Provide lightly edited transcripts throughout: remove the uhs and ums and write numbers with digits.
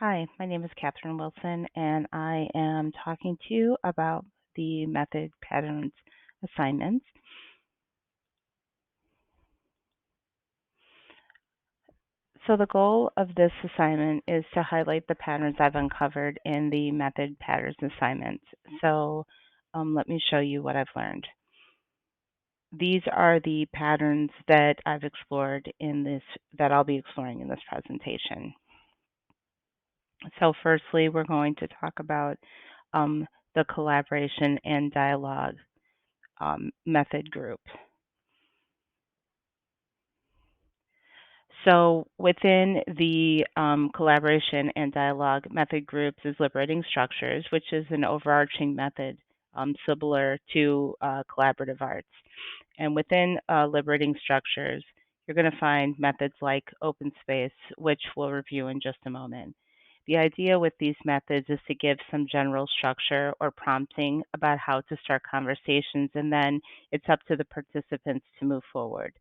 Hi, my name is Catherine Wilson, and I am talking to you about the method patterns assignments. So, the goal of this assignment is to highlight the patterns I've uncovered in the method patterns assignments. So, let me show you what I've learned. These are the patterns that I've explored in this, that I'll be exploring in this presentation. So, firstly, we're going to talk about the collaboration and dialogue method group. So within the collaboration and dialogue method groups is liberating structures, which is an overarching method similar to collaborative arts. And within liberating structures, you're going to find methods like open space, which we'll review in just a moment. The idea with these methods is to give some general structure or prompting about how to start conversations, and then it's up to the participants to move forward.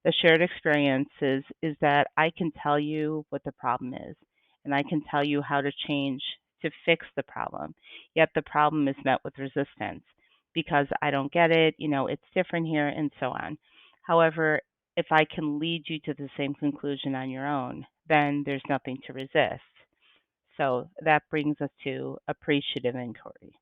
The shared experiences is that I can tell you what the problem is, and I can tell you how to change to fix the problem. Yet the problem is met with resistance because I don't get it, it's different here, and so on. However, if I can lead you to the same conclusion on your own, then there's nothing to resist. So that brings us to appreciative inquiry.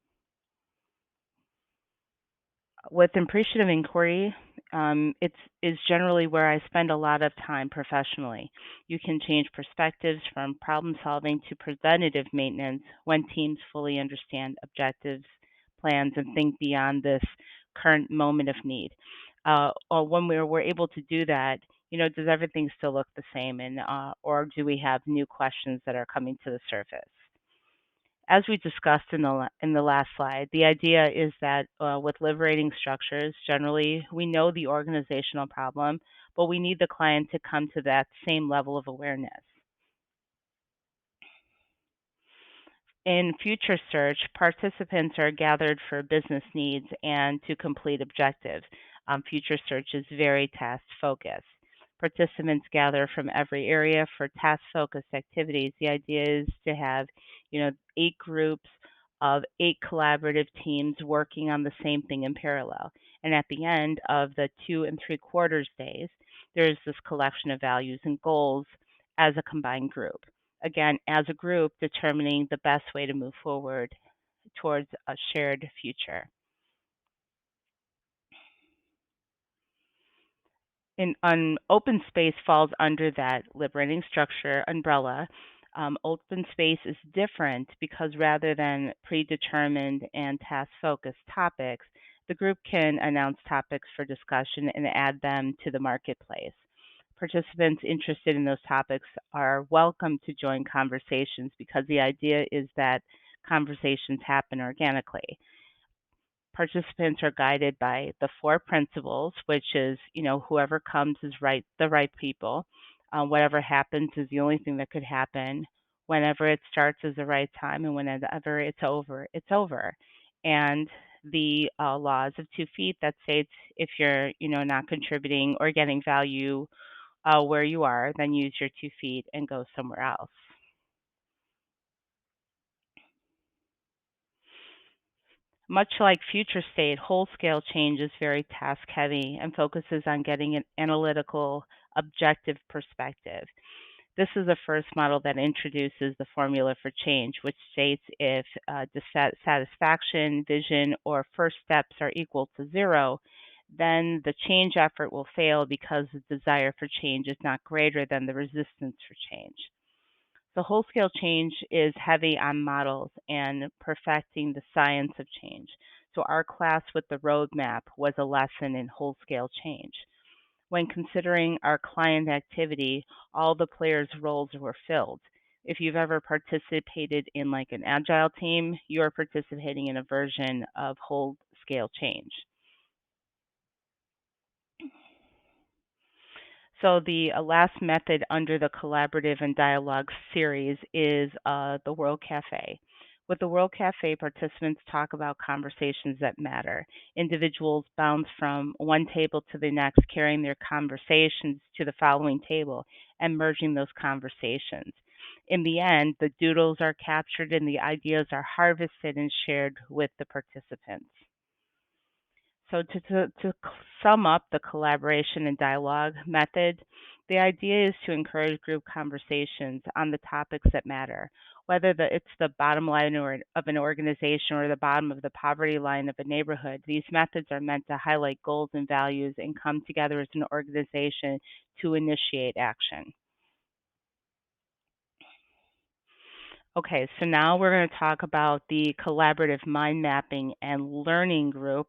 With appreciative inquiry, it's is generally where I spend a lot of time professionally. You can change perspectives from problem solving to preventative maintenance when teams fully understand objectives, plans, and think beyond this current moment of need. Or when we're able to do that, does everything still look the same, and or do we have new questions that are coming to the surface? As we discussed in the last slide, the idea is that with liberating structures, generally we know the organizational problem, but we need the client to come to that same level of awareness. In Future Search, participants are gathered for business needs and to complete objectives. Future Search is very task focused. Participants gather from every area for task focused activities. The idea is to have, 8 groups of 8 collaborative teams working on the same thing in parallel. And at the end of the 2 3/4 days, there's this collection of values and goals as a combined group, again, as a group, determining the best way to move forward towards a shared future. Open space falls under that liberating structure umbrella. Open space is different because rather than predetermined and task focused topics, the group can announce topics for discussion and add them to the marketplace. Participants interested in those topics are welcome to join conversations because the idea is that conversations happen organically. Participants are guided by the 4 principles, which is, whoever comes is right, the right people. Whatever happens is the only thing that could happen. Whenever it starts is the right time, and whenever it's over, it's over. And the laws of 2 feet that states if you're, not contributing or getting value where you are, then use your 2 feet and go somewhere else. Much like future state, whole scale change is very task heavy and focuses on getting an analytical, objective perspective. This is the first model that introduces the formula for change, which states if dissatisfaction, vision, or first steps are equal to 0, then the change effort will fail because the desire for change is not greater than the resistance for change. The whole scale change is heavy on models and perfecting the science of change. So our class with the roadmap was a lesson in whole scale change. When considering our client activity, all the players' roles were filled. If you've ever participated in like an agile team, you're participating in a version of whole scale change. So the last method under the collaborative and dialogue series is the World Cafe. With the World Cafe, participants talk about conversations that matter. Individuals bounce from one table to the next, carrying their conversations to the following table and merging those conversations. In the end, the doodles are captured and the ideas are harvested and shared with the participants. So to sum up the collaboration and dialogue method, the idea is to encourage group conversations on the topics that matter, whether it's the bottom line of an organization or the bottom of the poverty line of a neighborhood. These methods are meant to highlight goals and values and come together as an organization to initiate action. Okay, so now we're going to talk about the collaborative mind mapping and learning group.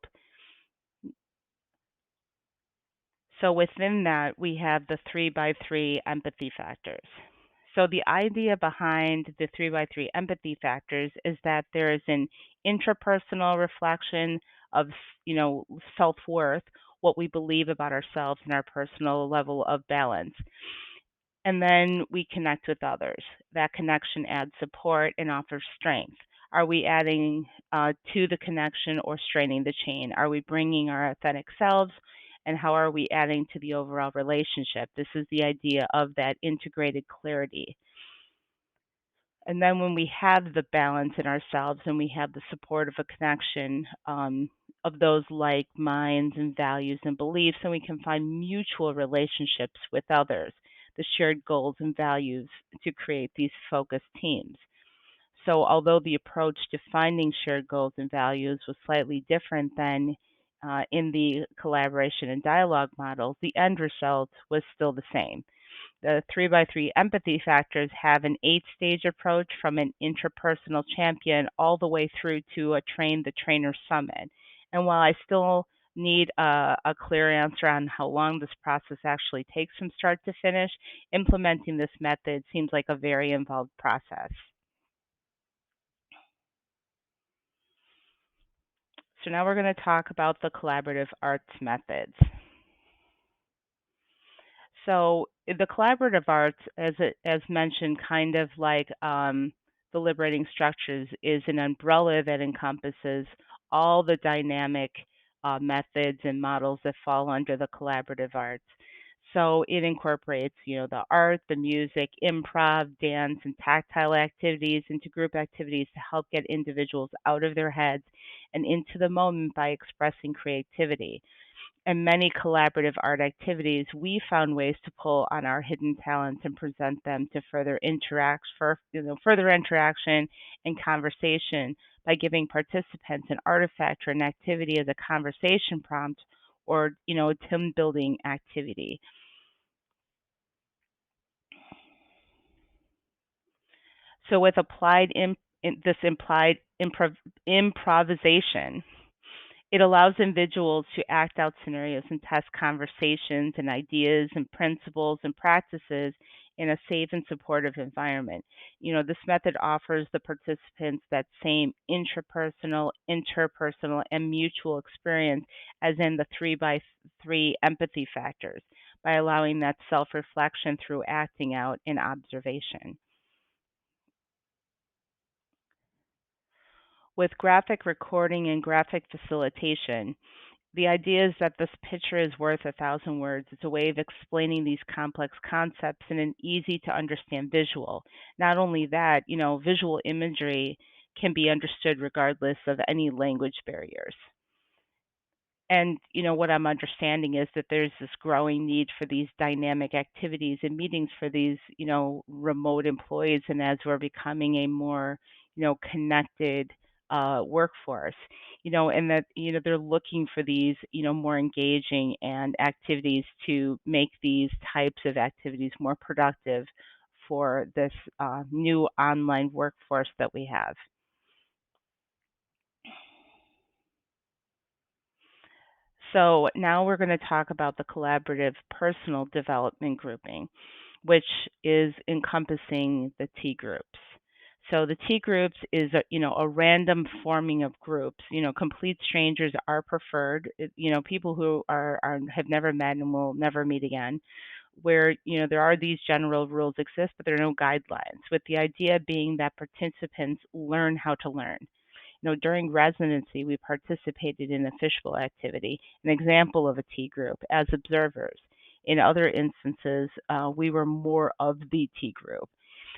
So within that, we have the 3x3 empathy factors. So the idea behind the 3x3 empathy factors is that there is an intrapersonal reflection of, self-worth, what we believe about ourselves and our personal level of balance. And then we connect with others. That connection adds support and offers strength. Are we adding to the connection or straining the chain? Are we bringing our authentic selves? And how are we adding to the overall relationship? This is the idea of that integrated clarity. And then when we have the balance in ourselves and we have the support of a connection of those like minds and values and beliefs, and we can find mutual relationships with others, the shared goals and values to create these focused teams. So although the approach to finding shared goals and values was slightly different than in the collaboration and dialogue models, the end result was still the same. The 3x3 empathy factors have an 8-stage approach from an interpersonal champion all the way through to a train the trainer summit. And while I still need a clear answer on how long this process actually takes from start to finish, implementing this method seems like a very involved process. So now we're going to talk about the collaborative arts methods. So the collaborative arts, as mentioned, kind of like the liberating structures, is an umbrella that encompasses all the dynamic methods and models that fall under the collaborative arts. So it incorporates, the art, the music, improv, dance, and tactile activities into group activities to help get individuals out of their heads and into the moment by expressing creativity. In many collaborative art activities, we found ways to pull on our hidden talents and present them to further interaction and conversation by giving participants an artifact or an activity as a conversation prompt or, a team building activity. So with this implied improvisation, it allows individuals to act out scenarios and test conversations and ideas and principles and practices in a safe and supportive environment. This method offers the participants that same intrapersonal, interpersonal, and mutual experience as in the 3x3 empathy factors by allowing that self reflection through acting out and observation. With graphic recording and graphic facilitation, the idea is that this picture is worth 1,000 words. It's a way of explaining these complex concepts in an easy to understand visual. Not only that, visual imagery can be understood regardless of any language barriers. And what I'm understanding is that there's this growing need for these dynamic activities and meetings for these, remote employees. And as we're becoming a more, connected workforce, and that they're looking for these, more engaging and activities to make these types of activities more productive for this new online workforce that we have. So now we're going to talk about the collaborative personal development grouping, which is encompassing the T groups. So the T groups is a random forming of groups. Complete strangers are preferred. People who have never met and will never meet again. Where there are these general rules exist, but there are no guidelines. With the idea being that participants learn how to learn. During residency, we participated in a fishbowl activity, an example of a T group, as observers. In other instances, we were more of the T group.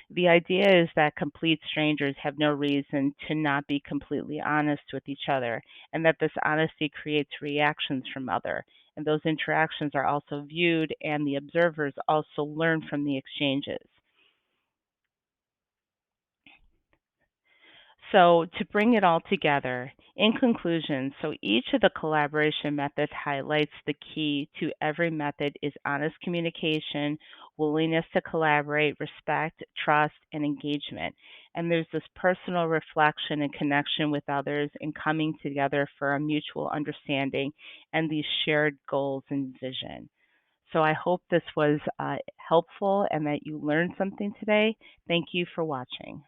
The idea is that complete strangers have no reason to not be completely honest with each other, and that this honesty creates reactions from other. And those interactions are also viewed, and the observers also learn from the exchanges. So, to bring it all together, in conclusion, so each of the collaboration methods highlights the key to every method is honest communication, willingness to collaborate, respect, trust, and engagement. And there's this personal reflection and connection with others and coming together for a mutual understanding and these shared goals and vision. So, I hope this was helpful and that you learned something today. Thank you for watching.